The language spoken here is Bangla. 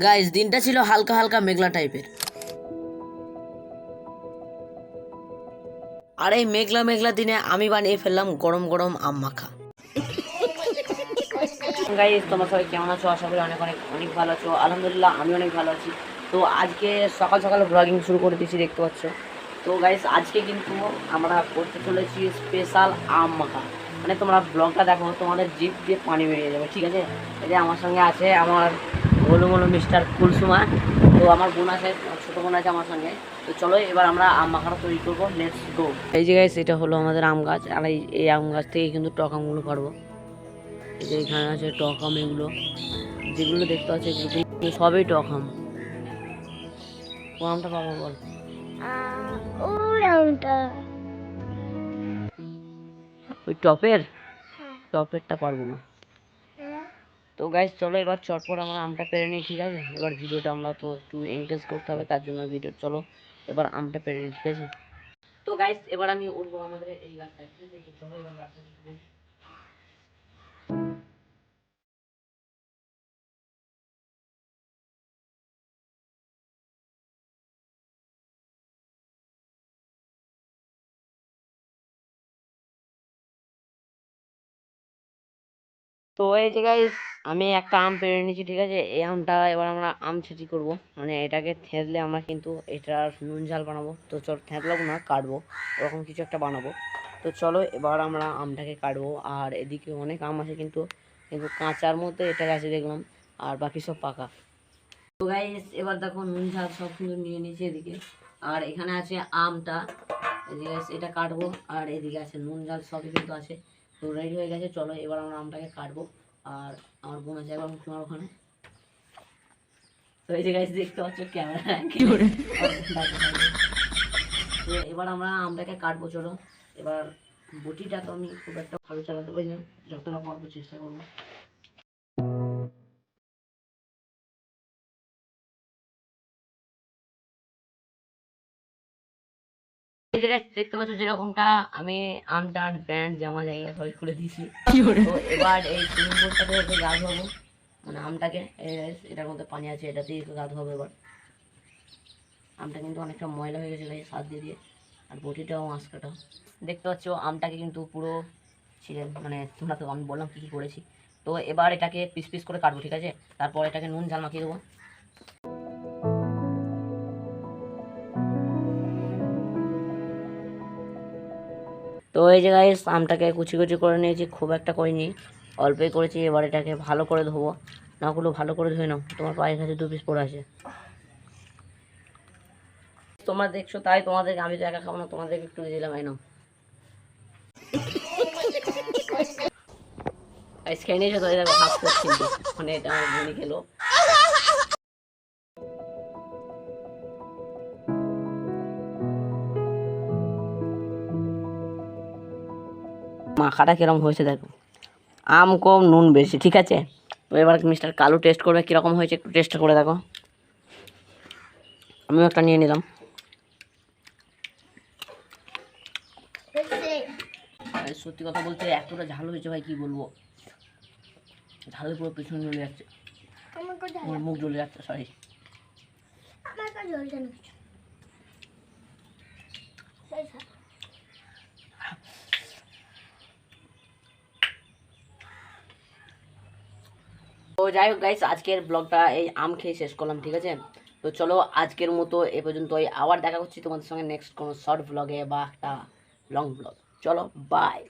গাইস দিনটা ছিল হালকা হালকা মেঘলা টাইপের। আর এই মেঘলা মেঘলা দিনে আমি বানিয়ে ফেললাম গরম গরম আম মাখা। গাইস তোমরা সবাই কেমন আছো? আশা করি অনেক অনেক অনেক ভালো আছো। আলহামদুলিল্লাহ আমি অনেক ভালো আছি। তো আজকে সকাল সকাল ব্লগিং শুরু করে দিয়েছি, দেখতে পাচ্ছ। তো গাইস আজকে কিন্তু আমরা করতে চলেছি স্পেশাল আম মাখা। মানে তোমরা ব্লগটা দেখো, তোমাদের জিভ দিয়ে পানি বেরিয়ে যাবে, ঠিক আছে? এই যে আমার সঙ্গে আছে আমার বলো বলো মিস্টার কুলসুমা। তো আমার বোন আছে, ছোটো বোন আছে আমার সঙ্গে। তো চলো এবার আমরা আম মাখাটা তৈরি করবো, লেটস গো। এই যে গাইস এটা হলো আমাদের আম গাছ, আর এই আম গাছ থেকে কিন্তু টক আমগুলো পারবো। এই যে এখানে আছে টক আম, এগুলো যেগুলো দেখতে পাচ্ছ এগুলো কিন্তু সবই টক আম। কোন আমটা পাবো বল? ওই টপেরটা পারবো না। তো গাইস চলো এবার চটপট আমরা আমটা পেরে নিই, ঠিক আছে? এবার ভিডিওটা আমরা তো একটু এনগেজ করতে হবে, তার জন্য ভিডিও চলো এবার আমটা পেরে নিই, ঠিক আছে? তো গাইস এবার আমি উঠবো আমাদের এই গাছটা। তো এই যে গাইস আমি একটা আম পেরে নিয়েছি, ঠিক আছে? এই আমটা এবার আমরা আম ছেঁচি করবো, মানে এটাকে থেঁতলে আমরা কিন্তু এটার নুন ঝাল বানাবো। তো চল থেঁতলাবো না, কাটবো, ওরকম কিছু একটা বানাবো। তো চলো এবার আমরা আমটাকে কাটবো। আর এদিকে অনেক আম আছে, কিন্তু কিন্তু কাঁচার মধ্যে এটা আছে দেখলাম, আর বাকি সব পাকা। তো গাইস এবার দেখো নুন ঝাল সব কিন্তু নিয়ে নিয়েছি এদিকে। আর এখানে আছে আমটা, এদিকে এটা কাটবো, আর এদিকে আছে নুন ঝাল সবই কিন্তু আছে। তো রেডি হয়ে গেছে, চলো এবার আমরা আমটাকে কাটবো। আর আমার বোন আছে এবার তোমার ওখানে। তো এই যে গাইস দেখতে পাচ্ছ ক্যামেরা কি করে। তো এবার আমরা আমটাকে কাটবো, চলো। এবার বটিটা তো আমি খুব একটা ভালো চালাতে পারি না, যতটা পারবো চেষ্টা করবো। এই জায়গায় দেখতে পাচ্ছ যেরকমটা আমি আমটা প্যান্ট জামা জায়গা সবাই খুলে দিয়েছি। তো এবার এই সুইমিং পুলটাতে ওকে গা ধোবো, মানে আমটাকে এটার মধ্যে পানি আছে, এটাতেই গা ধোবো এবার। আমটা কিন্তু অনেকটা ময়লা হয়ে গেছে গাইস হাত দিয়ে দিয়ে। আর বটিটাও মাছ কাটা। দেখতে পাচ্ছ আমটাকে কিন্তু পুরো ছিলেন, মানে তোমরা তো আমি বললাম কী কী করেছি। তো এবার এটাকে পিস পিস করে কাটবো, ঠিক আছে? তারপর এটাকে নুন ঝাল মাখিয়ে দেবো। তো এই যে গাইস আমটাকে কুচি কুচি করে নিয়েছি, খুব একটা করিনি, অল্পই করেছি। এবার এটাকে ভালো করে ধোবো, নাগুলো ভালো করে ধুয়ে নাও। তোমার পায়ের কাছে 2 পিস পড়ে আছে, তোমরা দেখছো তাই তোমাদেরকে, আমি তো একা খাবো না, তোমাদেরকে একটু দিয়ে দিলাম। নাও গাইস খেয়ে নিয়েছো তো? এই দেখো হাফ করছি, মানে এটা আমার বোনই খেলো। মাখাটা কিরকম হয়েছে দেখো, আম কম নুন বেশি, ঠিক আছে? তো এবার মিস্টার কালু টেস্ট করবে কীরকম হয়েছে, একটু টেস্ট করে দেখো। আমিও একটা নিয়ে নিলাম। সত্যি কথা বলতে এতটা ঝাল হয়েছে ভাই, কি বলবো, ঝালে পুরো পিছনে জ্বলে যাচ্ছে, মুখ জ্বলে যাচ্ছে, সরি। তো যাই হোক গাইস আজকের ব্লগটা এই আম খেয়ে শেষ করলাম, ঠিক আছে? তো চলো আজকের মতো এ পর্যন্তই, আবার দেখা করছি তোমাদের সঙ্গে নেক্সট কোনো শর্ট ব্লগে বা একটা লং ব্লগ। চলো বাই।